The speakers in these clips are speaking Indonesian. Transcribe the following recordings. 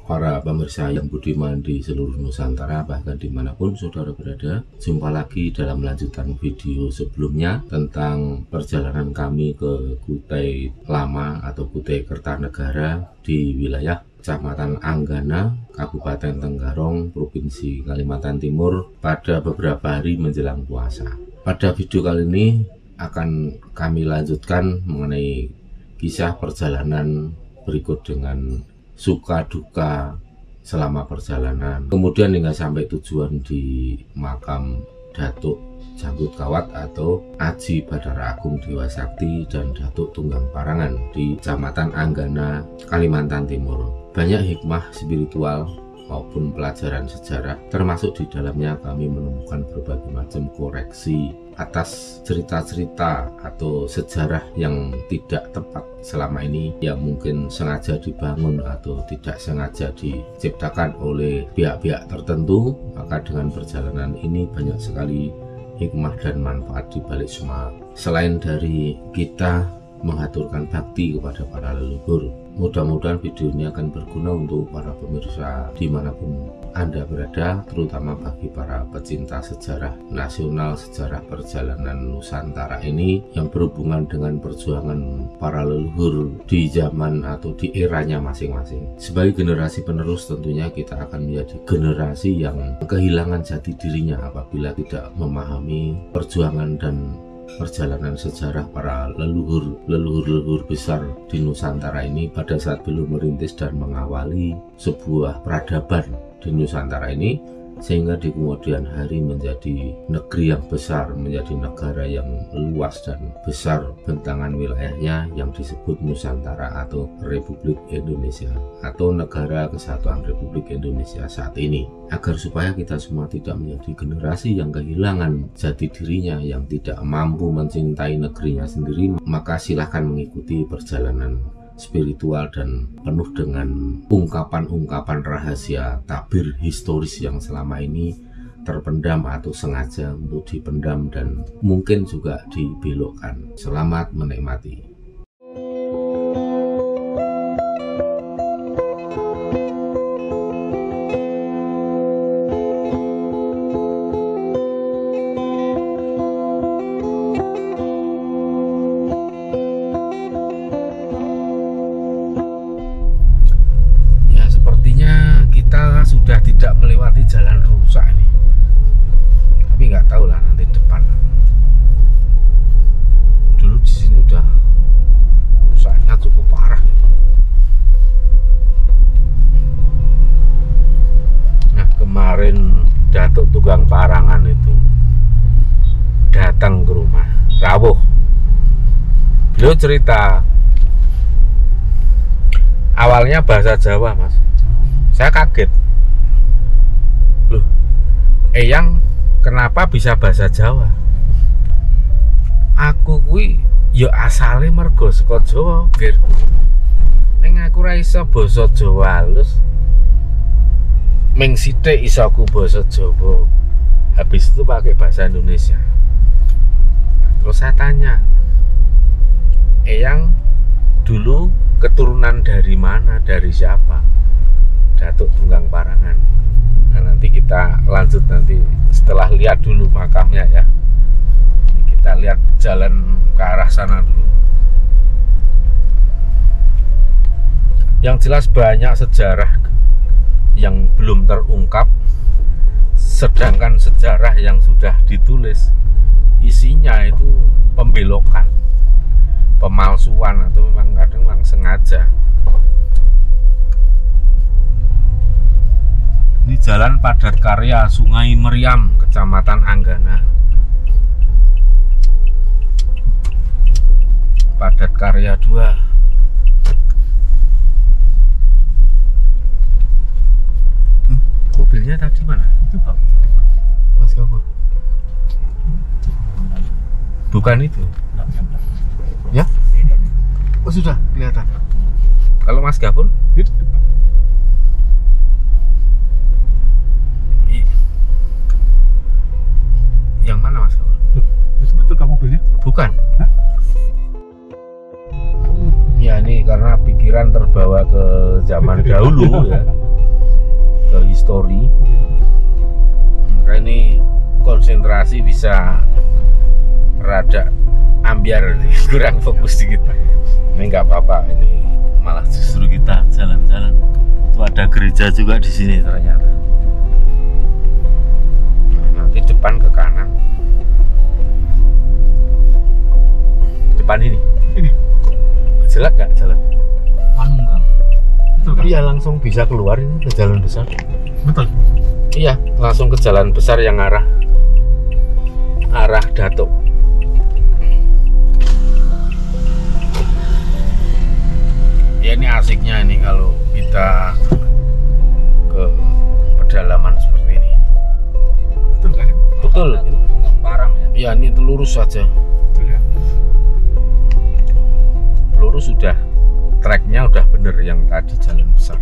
para pemirsa yang budiman di seluruh Nusantara, bahkan dimanapun saudara berada. Jumpa lagi dalam lanjutan video sebelumnya tentang perjalanan kami ke Kutai Lama atau Kutai Kertanegara di wilayah Kecamatan Anggana, Kabupaten Tenggarong, Provinsi Kalimantan Timur pada beberapa hari menjelang puasa. Pada video kali ini akan kami lanjutkan mengenai kisah perjalanan berikut dengan suka duka selama perjalanan, kemudian hingga sampai tujuan di makam Datuk Janggut Kawat atau Aji Badara Agung Dewa Sakti dan Datuk Tunggang Parangan di Kecamatan Anggana, Kalimantan Timur. Banyak hikmah spiritual maupun pelajaran sejarah, termasuk di dalamnya kami menemukan berbagai macam koreksi atas cerita-cerita atau sejarah yang tidak tepat selama ini, yang mungkin sengaja dibangun atau tidak sengaja diciptakan oleh pihak-pihak tertentu. Maka dengan perjalanan ini banyak sekali hikmah dan manfaat di balik semua. Selain dari kita mengaturkan bakti kepada para leluhur, mudah-mudahan video ini akan berguna untuk para pemirsa dimanapun Anda berada, terutama bagi para pecinta sejarah nasional, sejarah perjalanan Nusantara ini yang berhubungan dengan perjuangan para leluhur di zaman atau di eranya masing-masing. Sebagai generasi penerus, tentunya kita akan menjadi generasi yang kehilangan jati dirinya apabila tidak memahami perjuangan dan perjalanan sejarah para leluhur besar di Nusantara ini pada saat belum merintis dan mengawali sebuah peradaban di Nusantara ini, sehingga di kemudian hari menjadi negeri yang besar, menjadi negara yang luas dan besar bentangan wilayahnya yang disebut Nusantara atau Republik Indonesia atau Negara Kesatuan Republik Indonesia saat ini. Agar supaya kita semua tidak menjadi generasi yang kehilangan jati dirinya, yang tidak mampu mencintai negerinya sendiri, maka silahkan mengikuti perjalanan spiritual dan penuh dengan ungkapan-ungkapan rahasia tabir historis yang selama ini terpendam atau sengaja untuk dipendam dan mungkin juga dibelokkan. Selamat menikmati. Sudah tidak melewati jalan rusak ini, tapi nggak tahu lah nanti depan. Dulu di sini udah rusaknya cukup parah. Nah, kemarin Datuk Tunggang Parangan itu datang ke rumah rawuh. Beliau cerita awalnya bahasa Jawa, Mas. Saya kaget, loh, Eyang kenapa bisa bahasa Jawa? Aku kuwi ya asale mergo saka Jawa, Gir. Ning aku ra iso basa Jawa halus. Ming sithik iso aku basa Jawa. Habis itu pakai bahasa Indonesia. Terus saya tanya, Eyang dulu keturunan dari mana, dari siapa? Datuk Tunggang Parangan. Nah, nanti kita lanjut nanti setelah lihat dulu makamnya ya. Ini kita lihat jalan ke arah sana dulu. Yang jelas banyak sejarah yang belum terungkap, sedangkan sejarah yang sudah ditulis isinya itu pembelokan, pemalsuan atau memang kadang memang sengaja. Ini Jalan Padat Karya Sungai Meriam, Kecamatan Anggana. Padat Karya 2. Mobilnya tadi mana? Itu Pak, Mas Gafur. Bukan itu. Ya? Oh sudah kelihatan. Kalau Mas Gafur? Itu Pak. Yang mana Mas Gafur? Itu betul kah mobilnya? Bukan. Hah? Ya ini karena pikiran terbawa ke zaman dahulu ya. ke histori. Maka ini konsentrasi bisa rada ambiar, kurang fokus dikit. Ini nggak apa-apa, ini malah justru kita jalan-jalan. Itu ada gereja juga di sini ternyata. Nah, nanti depan ke kanan. Depan ini. Jelek nggak jalan? Enggak. Iya, langsung bisa keluar ini ke jalan besar. Betul. Iya, langsung ke jalan besar yang arah Datuk. Ya ini asiknya ini kalau kita ke pedalaman seperti ini. Betul kan? Betul. Parang ya. Ya ini lurus saja. Betul ya. Lurus sudah, treknya udah bener yang tadi jalan besar.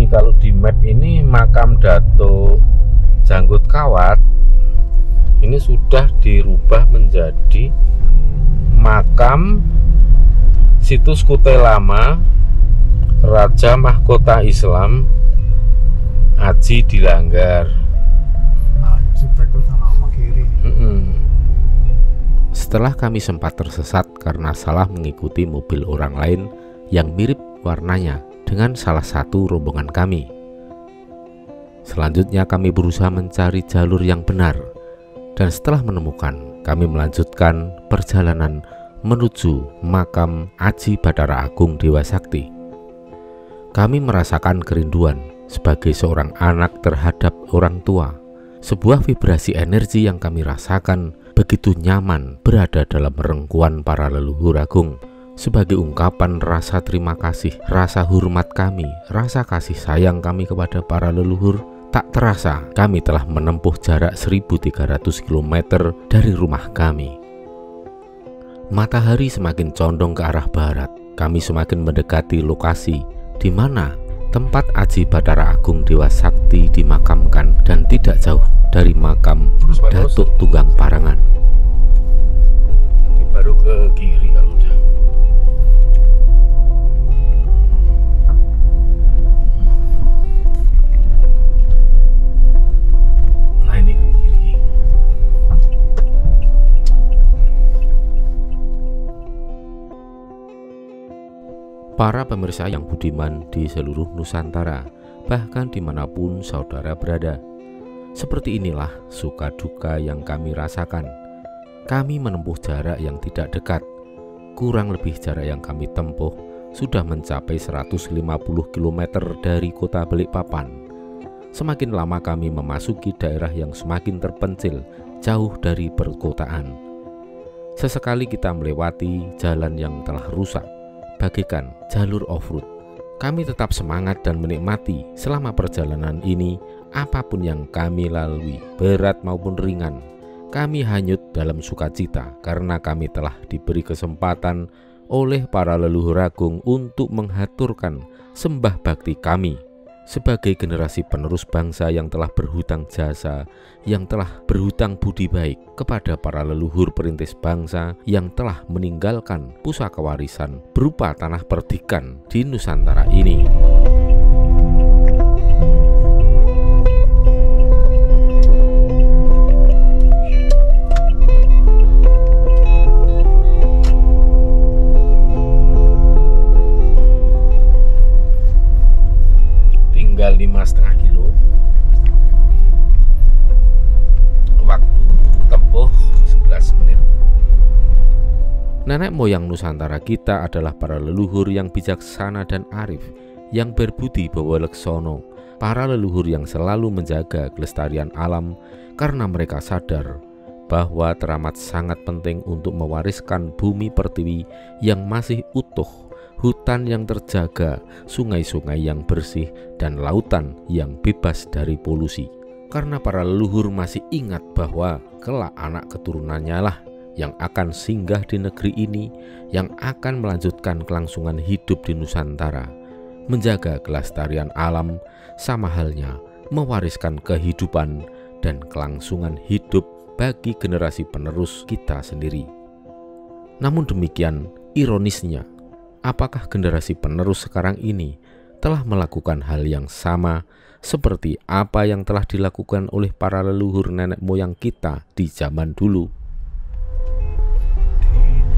Kalau di map ini makam Datuk Janggut Kawat ini sudah dirubah menjadi makam situs Kutai Lama Raja Mahkota Islam Aji Dilanggar. Nah, itu sama kiri. Setelah kami sempat tersesat karena salah mengikuti mobil orang lain yang mirip warnanya dengan salah satu rombongan kami. Selanjutnya kami berusaha mencari jalur yang benar, dan setelah menemukan, kami melanjutkan perjalanan menuju makam Aji Bathara Agung Dewa Sakti. Kami merasakan kerinduan sebagai seorang anak terhadap orang tua. Sebuah vibrasi energi yang kami rasakan begitu nyaman berada dalam rengkuan para leluhur agung. Sebagai ungkapan rasa terima kasih, rasa hormat kami, rasa kasih sayang kami kepada para leluhur, tak terasa kami telah menempuh jarak 1300 km dari rumah kami. Matahari semakin condong ke arah barat. Kami semakin mendekati lokasi di mana tempat Aji Bathara Agung Dewa Sakti dimakamkan dan tidak jauh dari makam Datuk Tunggang Parangan. Ini baru ke kiri kalau udah. Para pemirsa yang budiman di seluruh Nusantara, bahkan dimanapun saudara berada, seperti inilah suka duka yang kami rasakan. Kami menempuh jarak yang tidak dekat, kurang lebih jarak yang kami tempuh sudah mencapai 150 km dari kota Balikpapan. Semakin lama kami memasuki daerah yang semakin terpencil, jauh dari perkotaan. Sesekali kita melewati jalan yang telah rusak, bagaikan jalur off-road. Kami tetap semangat dan menikmati selama perjalanan ini. Apapun yang kami lalui, berat maupun ringan, kami hanyut dalam sukacita karena kami telah diberi kesempatan oleh para leluhur agung untuk menghaturkan sembah bakti kami sebagai generasi penerus bangsa yang telah berhutang jasa, yang telah berhutang budi baik kepada para leluhur perintis bangsa yang telah meninggalkan pusaka warisan berupa tanah perdikan di Nusantara ini. Tinggal 5,5 kilo, waktu tempuh 11 menit. Nenek moyang Nusantara kita adalah para leluhur yang bijaksana dan arif, yang berbudi bawa leksono, para leluhur yang selalu menjaga kelestarian alam karena mereka sadar bahwa teramat sangat penting untuk mewariskan bumi pertiwi yang masih utuh, hutan yang terjaga, sungai-sungai yang bersih, dan lautan yang bebas dari polusi. Karena para leluhur masih ingat bahwa kelak anak keturunannya lah yang akan singgah di negeri ini, yang akan melanjutkan kelangsungan hidup di Nusantara. Menjaga kelestarian alam sama halnya mewariskan kehidupan dan kelangsungan hidup bagi generasi penerus kita sendiri. Namun demikian, ironisnya, apakah generasi penerus sekarang ini telah melakukan hal yang sama seperti apa yang telah dilakukan oleh para leluhur nenek moyang kita di zaman dulu?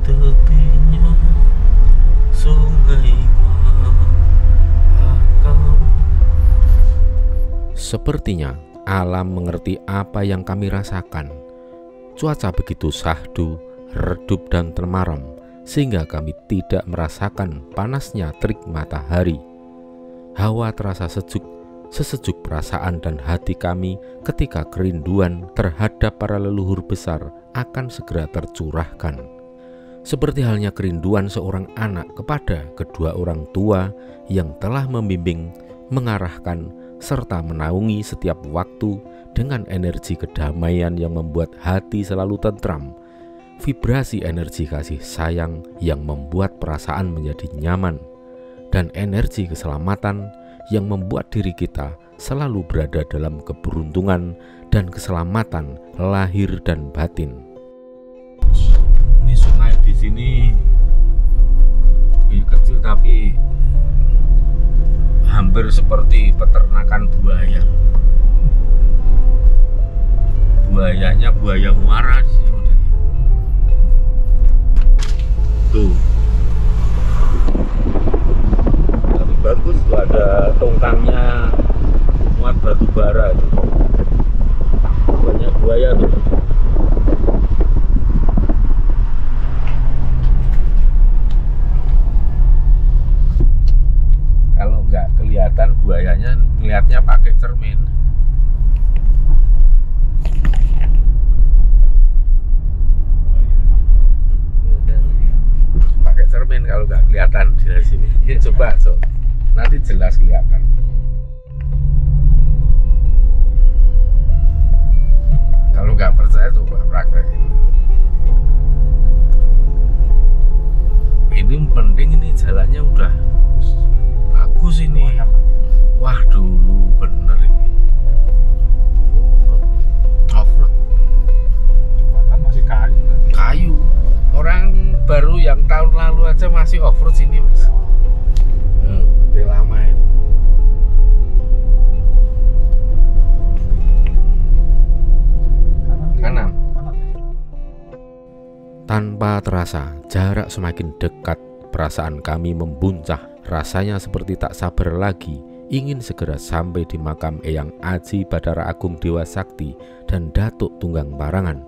Di tepinya sungai Mahakam. Sepertinya alam mengerti apa yang kami rasakan. Cuaca begitu syahdu, redup dan temaram, sehingga kami tidak merasakan panasnya terik matahari. Hawa terasa sejuk, sesejuk perasaan dan hati kami ketika kerinduan terhadap para leluhur besar akan segera tercurahkan. Seperti halnya kerinduan seorang anak kepada kedua orang tua yang telah membimbing, mengarahkan, serta menaungi setiap waktu dengan energi kedamaian yang membuat hati selalu tentram, vibrasi energi kasih sayang yang membuat perasaan menjadi nyaman, dan energi keselamatan yang membuat diri kita selalu berada dalam keberuntungan dan keselamatan lahir dan batin. Ini sungai di sini kecil tapi hampir seperti peternakan buaya. Buayanya buaya muara sih udah. Tuh. Tapi bagus tuh, ada tongkangnya muat batu bara itu. Banyak buaya tuh. Kalau nggak kelihatan buayanya, ngelihatnya pakai cermin. Cermin kalau nggak kelihatan dari sini. Coba nanti jelas kelihatan. Kalau nggak percaya coba praktekin. Ini penting, ini jalannya udah bagus ini. Wah dulu bener ini. Off-road. Jembatan masih kayu. Kayu. Orang baru yang tahun lalu aja masih off-road sini, Mas. Udah lama ini. Kanan. Tanpa terasa, jarak semakin dekat. Perasaan kami membuncah. Rasanya seperti tak sabar lagi ingin segera sampai di makam Eyang Aji Bathara Agung Dewa Sakti dan Datuk Tunggang Parangan.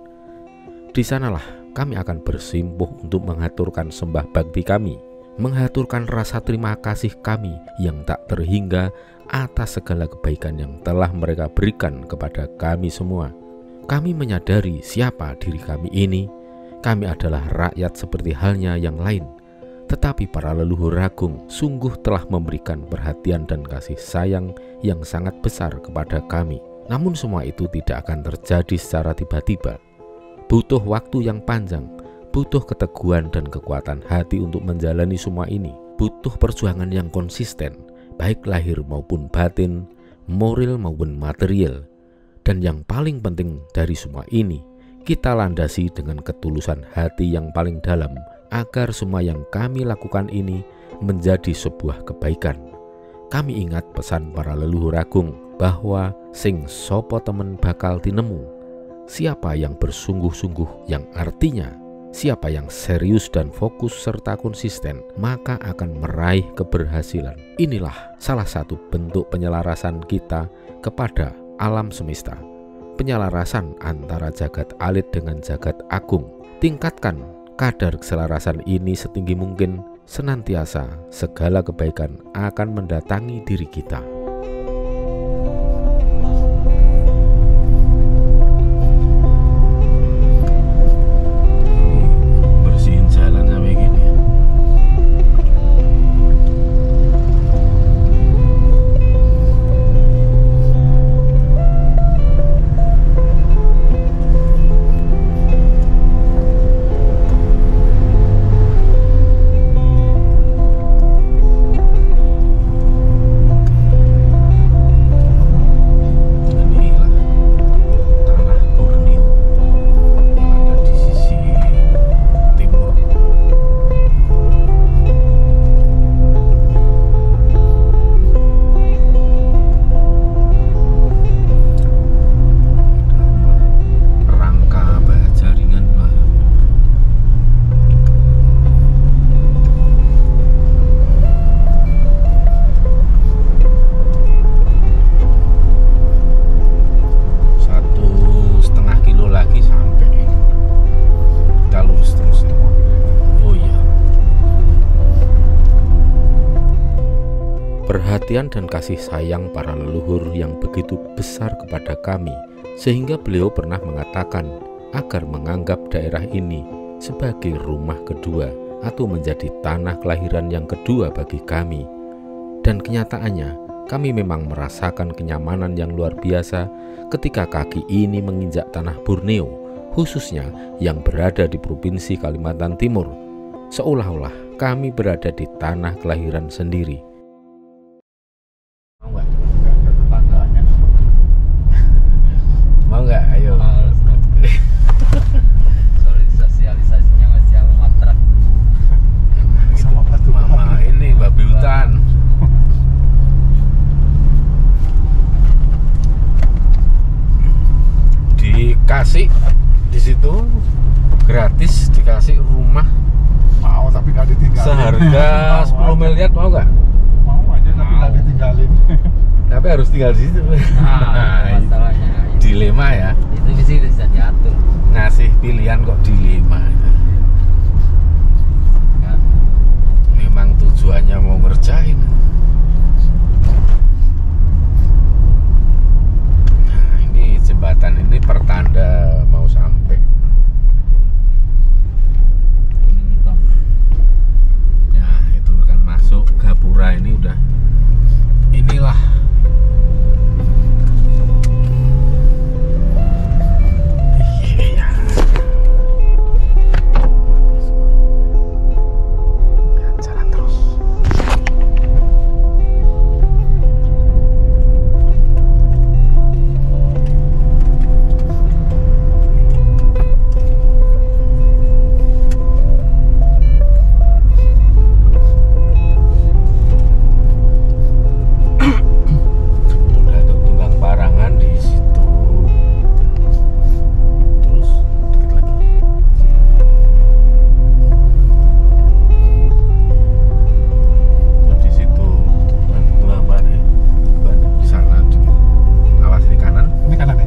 Di sanalah kami akan bersimpuh untuk mengaturkan sembah bakti kami, mengaturkan rasa terima kasih kami yang tak terhingga atas segala kebaikan yang telah mereka berikan kepada kami semua. Kami menyadari siapa diri kami ini. Kami adalah rakyat seperti halnya yang lain. Tetapi para leluhur agung sungguh telah memberikan perhatian dan kasih sayang yang sangat besar kepada kami. Namun semua itu tidak akan terjadi secara tiba-tiba. Butuh waktu yang panjang, butuh keteguhan dan kekuatan hati untuk menjalani semua ini. Butuh perjuangan yang konsisten, baik lahir maupun batin, moral maupun material. Dan yang paling penting dari semua ini, kita landasi dengan ketulusan hati yang paling dalam, agar semua yang kami lakukan ini menjadi sebuah kebaikan. Kami ingat pesan para leluhur agung bahwa sing sopo temen bakal tinemu. Siapa yang bersungguh-sungguh, yang artinya siapa yang serius dan fokus serta konsisten, maka akan meraih keberhasilan. Inilah salah satu bentuk penyelarasan kita kepada alam semesta. Penyelarasan antara jagat alit dengan jagat agung. Tingkatkan kadar keselarasan ini setinggi mungkin, senantiasa segala kebaikan akan mendatangi diri kita. perhatian dan kasih sayang para leluhur yang begitu besar kepada kami, sehingga beliau pernah mengatakan agar menganggap daerah ini sebagai rumah kedua atau menjadi tanah kelahiran yang kedua bagi kami. Dan kenyataannya, kami memang merasakan kenyamanan yang luar biasa ketika kaki ini menginjak tanah Borneo, khususnya yang berada di Provinsi Kalimantan Timur, seolah-olah kami berada di tanah kelahiran sendiri. Mau nggak? Tetangganya. Mau nggak? Ayo. Sosialisasinya masih sama matrak. Sama batu Mama ini babi hutan. Dikasih di situ gratis, dikasih rumah mau tapi nggak ditinggalin. seharga 10 miliar, mau nggak? Mau aja tapi nggak Mau. ditinggalin. Tapi harus tinggal di situ. Masalahnya Dilema ya, itu bisa diatur ngasih pilihan kok dilema. kan. Memang tujuannya mau ngerjain. Nah, ini jembatan ini pertanda mau sampai. Kuning hitam. Ya, itu kan masuk Gapura ini udah. Inilah iya. Ya, jalan terus. Udah tuh tunggang barangan di situ. Terus dikit lagi. Tuh di situ tunggang barang. Bukan di sana dikit. Awas ini kanan. Ini kanan ya?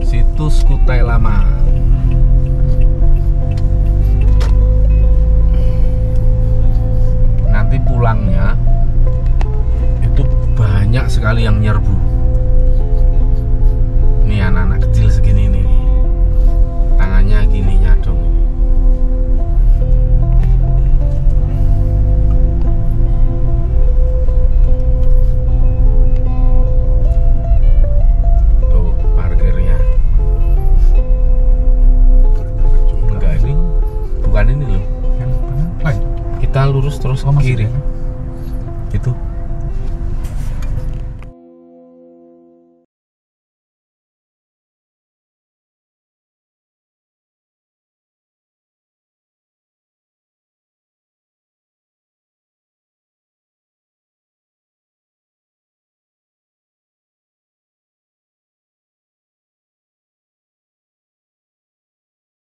Situs Kutai Lama. Nanti pulangnya itu banyak sekali yang nyerbu. Nih anak-anak kecil segini nih, tangannya gini nyadong. Tuh parkirnya. Enggak, ini bukan ini loh. Yang benar. Lain. Kita lurus terus Oh, ke masih kiri. ada. Itu